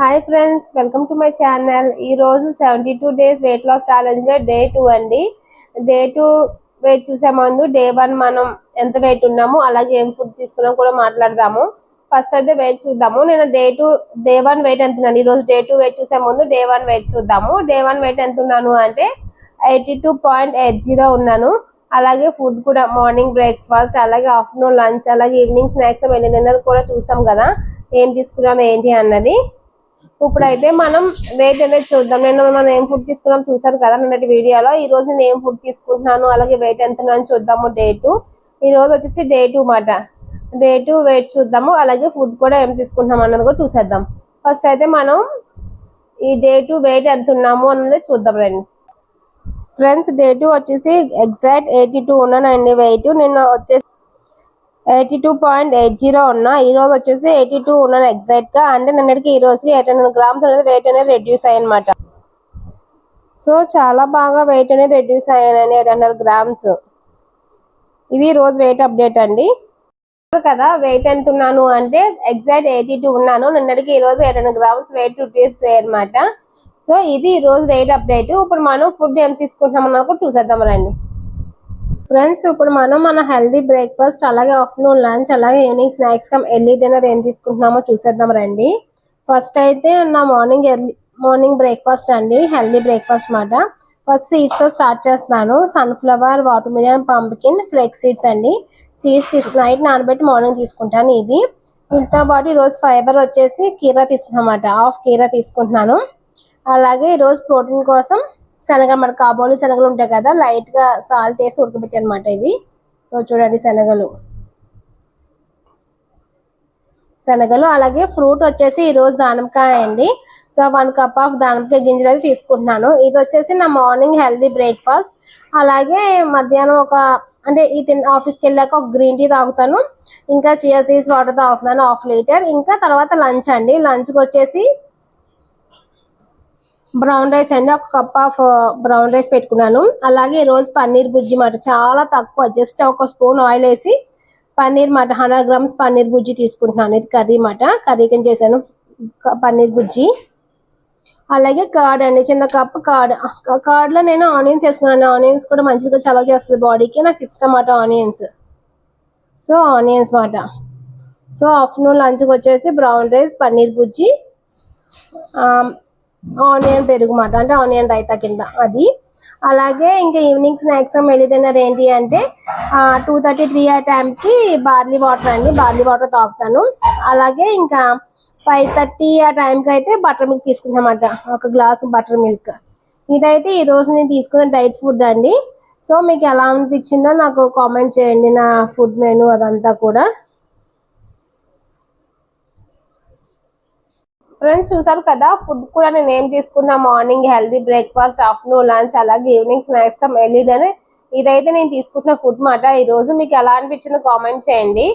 Hi friends, welcome to my channel. ఈ రోజు 72 days weight loss challenge day 2 అండి. Day 2 wait చూసే ముందు డే 1 మనం ఎంత వెయిట్ ఉన్నాము, అలాగే ఏం ఫుడ్ తీసుకున్నాం కూడా మాట్లాడదాము. ఫస్ట్ అయితే వెయిట్ చూద్దాము. నేను డే 1 వెయిట్ ఎంత ఉన్నాను. ఈ రోజు డే 2 వెయిట్ చూసే ముందు డే 1 వెయిట్ చూద్దాము. డే 1 వెయిట్ ఎంత ఉన్నాను అంటే 82.80 ఉన్నాను. అలాగే ఫుడ్ కూడా మార్నింగ్ బ్రేక్ఫాస్ట్, అలాగే ఆఫ్టర్నూన్ లంచ్, అలాగే ఈవినింగ్ స్నాక్స్, డిన్నర్ కూడా చూసాం కదా ఏం తీసుకున్నాను ఏంటి అన్నది. ఇప్పుడైతే మనం వెయిట్ అనేది చూద్దాం. మనం ఏం ఫుడ్ తీసుకున్నాం చూసారు కదా నిన్నటి వీడియోలో. ఈ రోజు నేను ఏం ఫుడ్ తీసుకుంటున్నాను, అలాగే వెయిట్ ఎంత చూద్దాము. డే 2 ఈ రోజు వచ్చేసి డే 2 మాట. డే 2 వెయిట్ చూద్దాము, అలాగే ఫుడ్ కూడా ఏం తీసుకుంటున్నాం అన్నది కూడా చూసేద్దాం. ఫస్ట్ అయితే మనం ఈ డే 2 వెయిట్ ఎంత ఉన్నాము అన్నది చూద్దాం రండి. ఫ్రెండ్స్, డే 2 వచ్చేసి ఎగ్జాక్ట్ 82 ఉన్నానండి వెయిట్. నిన్న వచ్చేసి 82.80 ఉన్నా. ఈ రోజు వచ్చేసి 82 ఉన్నాను ఎగ్జాక్ట్ గా. అంటే నిన్నటికి ఈ రోజుకి 800 grams అనేది వెయిట్ అనేది రెడ్యూస్ అయ్యనమాట. సో చాలా బాగా వెయిట్ అనేది రెడ్యూస్ అయ్యానండి, 800 grams. ఇది రోజు వెయిట్ అప్డేట్ అండి కదా. వెయిట్ ఎంత ఉన్నాను అంటే ఎగ్జాక్ట్ 82 ఉన్నాను. నిన్నటికి ఈ రోజు 800 grams వెయిట్ రెడ్యూస్ అయ్యనమాట. సో ఇది ఈ రోజు వెయిట్ అప్డేట్. ఇప్పుడు మనం ఫుడ్ ఏం తీసుకుంటాం అన్నది కూడా చూసేద్దాం రండి. ఫ్రెండ్స్, ఇప్పుడు మనం మన హెల్దీ బ్రేక్ఫాస్ట్, అలాగే ఆఫ్టర్నూన్ లంచ్, అలాగే ఈవినింగ్ స్నాక్స్ ఎర్లీ డిన్నర్ ఏం తీసుకుంటున్నామో చూసేద్దాం రండి. ఫస్ట్ అయితే నా మార్నింగ్ బ్రేక్ఫాస్ట్ అండి, హెల్దీ బ్రేక్ఫాస్ట్ మాట. ఫస్ట్ సీడ్స్ తో స్టార్ట్ చేస్తున్నాను. Sunflower, water melon, pumpkin, flakes seeds అండి. సీడ్స్ నైట్ నానబెట్టి మార్నింగ్ తీసుకుంటాను. ఇవి వీటితో పాటు ఈరోజు ఫైబర్ వచ్చేసి కీరా తీసుకున్నమాట. హాఫ్ కీరా తీసుకుంటున్నాను. అలాగే ఈరోజు ప్రోటీన్ కోసం శనగలు, మన కాబోలి శనగలు ఉంటాయి కదా, లైట్ గా సాల్ట్ వేసి ఉడకబెట్టి అనమాట ఇవి. సో చూడండి శనగలు. అలాగే ఫ్రూట్ వచ్చేసి ఈ రోజు దానిమ్మకాయ అండి. సో 1 cup ఆఫ్ దానిమ్మకాయ గింజలు అయితే తీసుకుంటున్నాను. ఇది వచ్చేసి నా మార్నింగ్ హెల్దీ బ్రేక్ఫాస్ట్. అలాగే మధ్యాహ్నం ఆఫీస్కి వెళ్ళాక ఒక గ్రీన్ టీ తాగుతాను. ఇంకా చియా సీడ్స్ వాటర్ తాగుతున్నాను 1/2 లీటర్. ఇంకా తర్వాత లంచ్ అండి. లంచ్కి వచ్చేసి బ్రౌన్ రైస్ అండి, 1 cup ఆఫ్ బ్రౌన్ రైస్ పెట్టుకున్నాను. అలాగే ఈ రోజు పన్నీర్ బుజ్జి మాట, చాలా తక్కువ, జస్ట్ 1 స్పూన్ ఆయిల్ వేసి పన్నీర్ మాట 100 grams పన్నీర్ బుజ్జి తీసుకుంటున్నాను. ఇది కర్రీ మాట, కర్రీ కింద చేశాను పన్నీర్ బుజ్జి. అలాగే కర్డ్ అండి, చిన్న కప్ కర్డ్ లో నేను ఆనియన్స్ వేసుకున్నాను. ఆనియన్స్ కూడా మంచిగా చలవ చేస్తుంది బాడీకి, నాకు ఇష్టం మాట ఆనియన్స్. సో ఆనియన్స్ మాట. సో ఆఫ్టర్నూన్ లంచ్కి వచ్చేసి బ్రౌన్ రైస్, పన్నీర్ బుజ్జి, ఆనియన్ పెరుగు మాట, అంటే ఆనియన్ రైతా కింద అది. అలాగే ఇంకా ఈవినింగ్ స్నాక్స్ మెల్లి డిన్నర్ ఏంటి అంటే 2:33 ఆ టైంకి బార్లీ వాటర్ అండి, బార్లీ వాటర్ తాగుతాను. అలాగే ఇంకా 5:30 ఆ టైంకి అయితే బటర్ మిల్క్ తీసుకుంటామన్నమాట, 1 గ్లాస్ బటర్ మిల్క్. ఇదైతే ఈ రోజు నేను తీసుకునే డైట్ ఫుడ్ అండి. సో మీకు ఎలా అనిపించిందో నాకు కామెంట్ చేయండి, నా ఫుడ్ మెనూ అదంతా కూడా. ఫ్రెండ్స్, చూసారు కదా ఫుడ్ కూడా నేను ఏం తీసుకున్నా. Morning healthy breakfast, afternoon lunch, అలాగే ఈవినింగ్ స్నాక్స్ ఎర్లీ డిన్నర్. ఇదైతే నేను తీసుకుంటున్న ఫుడ్ మాట. ఈ రోజు మీకు ఎలా అనిపించిందో కామెంట్ చేయండి.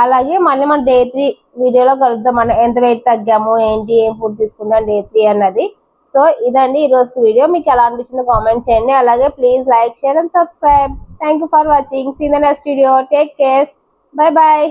అలాగే మళ్ళీ మన డే 3 వీడియోలో కలుద్దాం. మనం ఎంత వెయిట్ తగ్గాము ఏంటి, ఏం ఫుడ్ తీసుకున్నాం డే 3 అన్నది. సో ఇదండి ఈ రోజు వీడియో. మీకు ఎలా అనిపించిందో కామెంట్ చేయండి. అలాగే please like, share and subscribe. Thank you for watching. See in the next video. Take care. Bye bye.